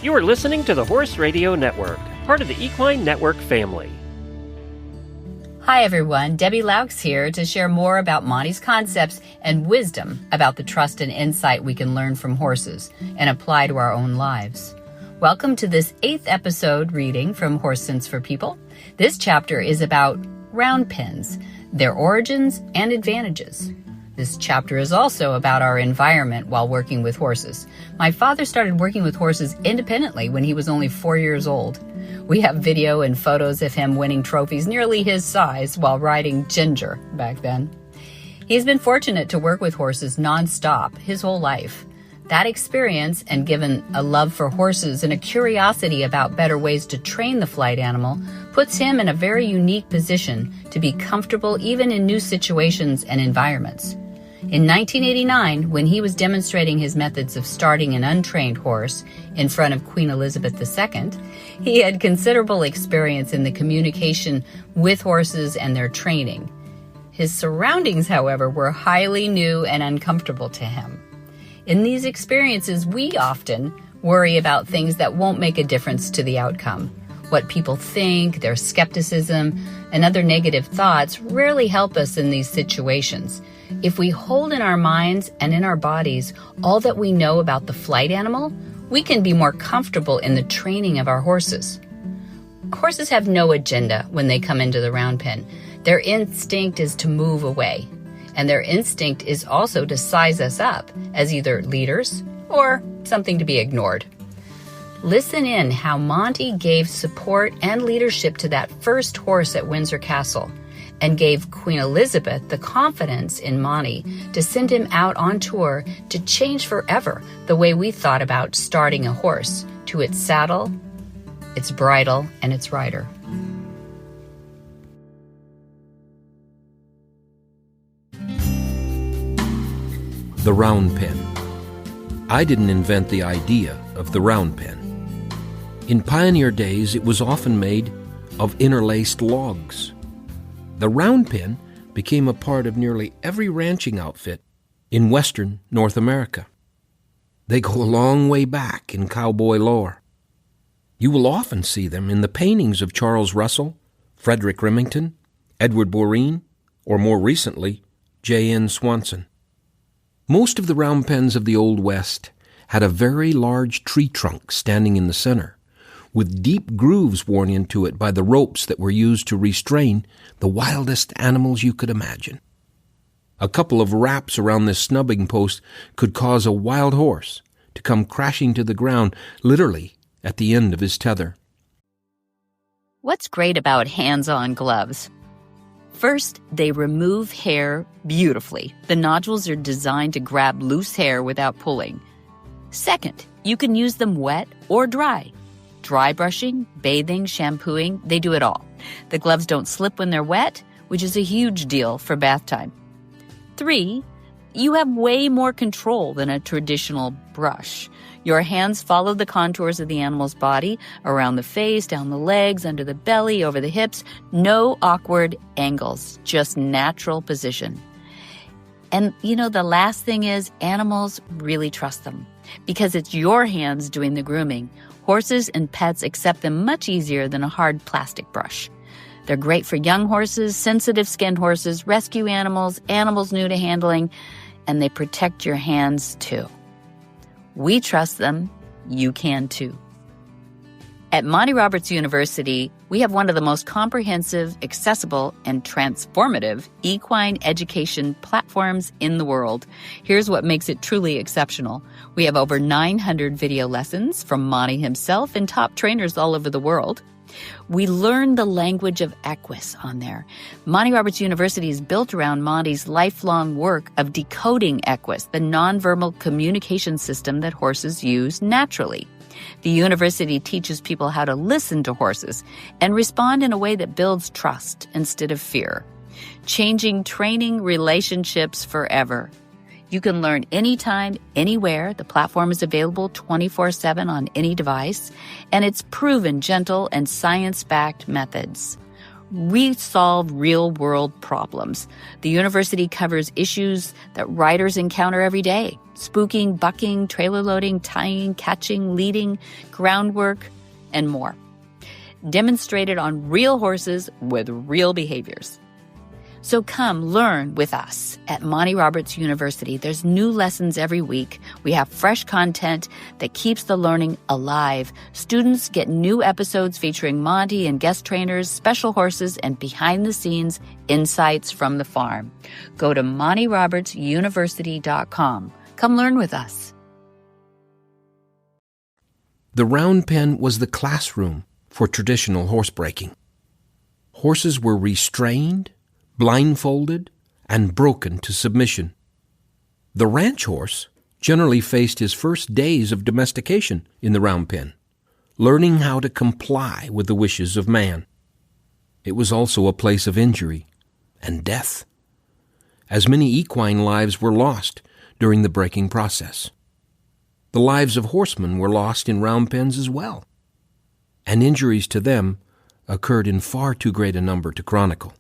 You are listening to the Horse Radio Network, part of the Equine Network family. Hi everyone, Debbie Loucks here to share more about Monty's concepts and wisdom about the trust and insight we can learn from horses and apply to our own lives. Welcome to this 8th episode reading from Horse Sense for People. This chapter is about round pens, their origins and advantages. This chapter is also about our environment while working with horses. My father started working with horses independently when he was only 4 years old. We have video and photos of him winning trophies nearly his size while riding Ginger back then. He's been fortunate to work with horses nonstop his whole life. That experience, and given a love for horses and a curiosity about better ways to train the flight animal, puts him in a very unique position to be comfortable even in new situations and environments. In 1989, when he was demonstrating his methods of starting an untrained horse in front of Queen Elizabeth II, he had considerable experience in the communication with horses and their training. His surroundings, however, were highly new and uncomfortable to him. In these experiences, we often worry about things that won't make a difference to the outcome. What people think, their skepticism, and other negative thoughts rarely help us in these situations. If we hold in our minds and in our bodies all that we know about the flight animal, we can be more comfortable in the training of our horses. Horses have no agenda when they come into the round pen. Their instinct is to move away, and their instinct is also to size us up as either leaders or something to be ignored. Listen in how Monty gave support and leadership to that first horse at Windsor Castle, and gave Queen Elizabeth the confidence in Monty to send him out on tour to change forever the way we thought about starting a horse to its saddle, its bridle, and its rider. The round pen. I didn't invent the idea of the round pen. In pioneer days, it was often made of interlaced logs. The round pen became a part of nearly every ranching outfit in western North America. They go a long way back in cowboy lore. You will often see them in the paintings of Charles Russell, Frederick Remington, Edward Bourine, or more recently, J.N. Swanson. Most of the round pens of the Old West had a very large tree trunk standing in the center, with deep grooves worn into it by the ropes that were used to restrain the wildest animals you could imagine. A couple of wraps around this snubbing post could cause a wild horse to come crashing to the ground, literally at the end of his tether. What's great about hands-on gloves? First, they remove hair beautifully. The nodules are designed to grab loose hair without pulling. Second, you can use them wet or dry. Dry brushing, bathing, shampooing, they do it all. The gloves don't slip when they're wet, which is a huge deal for bath time. 3, you have way more control than a traditional brush. Your hands follow the contours of the animal's body, around the face, down the legs, under the belly, over the hips. No awkward angles, just natural position. And, the last thing is animals really trust them because it's your hands doing the grooming. Horses and pets accept them much easier than a hard plastic brush. They're great for young horses, sensitive-skinned horses, rescue animals, animals new to handling, and they protect your hands too. We trust them. You can too. At Monty Roberts University, we have one of the most comprehensive, accessible, and transformative equine education platforms in the world. Here's what makes it truly exceptional. We have over 900 video lessons from Monty himself and top trainers all over the world. We learn the language of equus on there. Monty Roberts University is built around Monty's lifelong work of decoding equus, the nonverbal communication system that horses use naturally. The university teaches people how to listen to horses and respond in a way that builds trust instead of fear, changing training relationships forever. You can learn anytime, anywhere. The platform is available 24/7 on any device, and it's proven gentle and science-backed methods. We solve real-world problems. The university covers issues that riders encounter every day: spooking, bucking, trailer loading, tying, catching, leading, groundwork, and more. Demonstrated on real horses with real behaviors. So come learn with us at Monty Roberts University. There's new lessons every week. We have fresh content that keeps the learning alive. Students get new episodes featuring Monty and guest trainers, special horses, and behind-the-scenes insights from the farm. Go to MontyRobertsUniversity.com. Come learn with us. The round pen was the classroom for traditional horse breaking. Horses were restrained, blindfolded, and broken to submission. The ranch horse generally faced his first days of domestication in the round pen, learning how to comply with the wishes of man. It was also a place of injury and death, as many equine lives were lost during the breaking process. The lives of horsemen were lost in round pens as well, and injuries to them occurred in far too great a number to chronicle.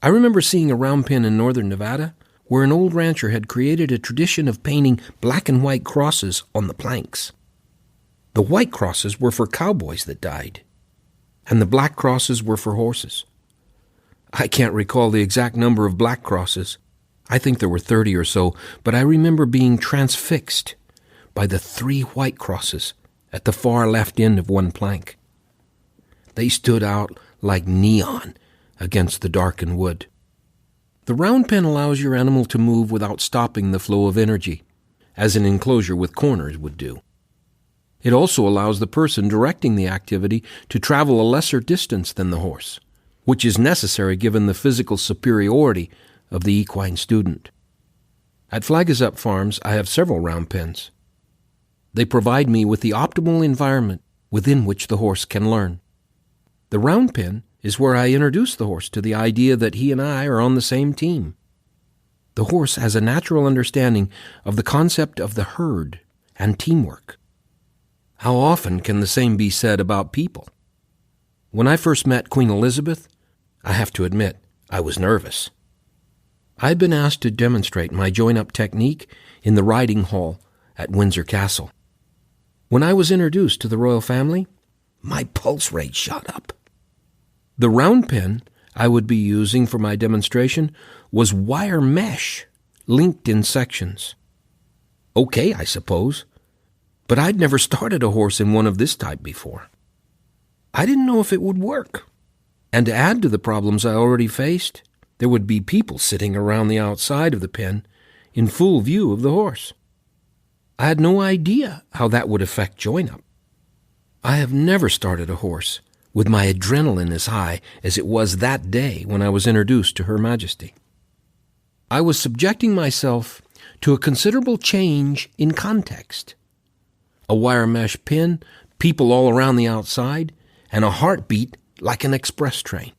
I remember seeing a round pen in northern Nevada where an old rancher had created a tradition of painting black and white crosses on the planks. The white crosses were for cowboys that died, and the black crosses were for horses. I can't recall the exact number of black crosses. I think there were 30 or so, but I remember being transfixed by the 3 white crosses at the far left end of one plank. They stood out like neon against the darkened wood. The round pen allows your animal to move without stopping the flow of energy, as an enclosure with corners would do. It also allows the person directing the activity to travel a lesser distance than the horse, which is necessary given the physical superiority of the equine student. At Flag Is Up Farms, I have several round pens. They provide me with the optimal environment within which the horse can learn. The round pen is where I introduce the horse to the idea that he and I are on the same team. The horse has a natural understanding of the concept of the herd and teamwork. How often can the same be said about people? When I first met Queen Elizabeth, I have to admit, I was nervous. I'd been asked to demonstrate my join-up technique in the riding hall at Windsor Castle. When I was introduced to the royal family, my pulse rate shot up. The round pen I would be using for my demonstration was wire mesh, linked in sections. Okay, I suppose, but I'd never started a horse in one of this type before. I didn't know if it would work. And to add to the problems I already faced, there would be people sitting around the outside of the pen in full view of the horse. I had no idea how that would affect join-up. I have never started a horse with my adrenaline as high as it was that day when I was introduced to Her Majesty. I was subjecting myself to a considerable change in context. A wire mesh pen, people all around the outside, and a heartbeat like an express train.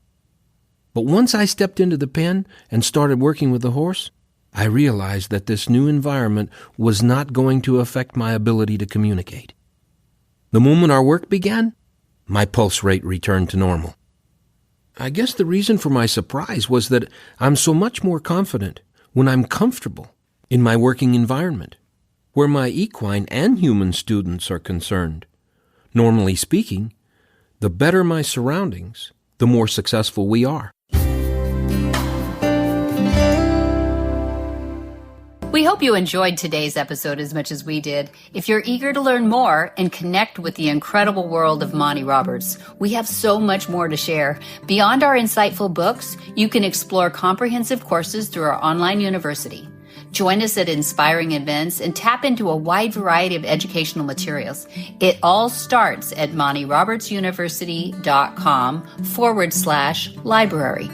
But once I stepped into the pen and started working with the horse, I realized that this new environment was not going to affect my ability to communicate. The moment our work began, my pulse rate returned to normal. I guess the reason for my surprise was that I'm so much more confident when I'm comfortable in my working environment, where my equine and human students are concerned. Normally speaking, the better my surroundings, the more successful we are. We hope you enjoyed today's episode as much as we did. If you're eager to learn more and connect with the incredible world of Monty Roberts, we have so much more to share. Beyond our insightful books, you can explore comprehensive courses through our online university. Join us at inspiring events and tap into a wide variety of educational materials. It all starts at MontyRobertsUniversity.com/library.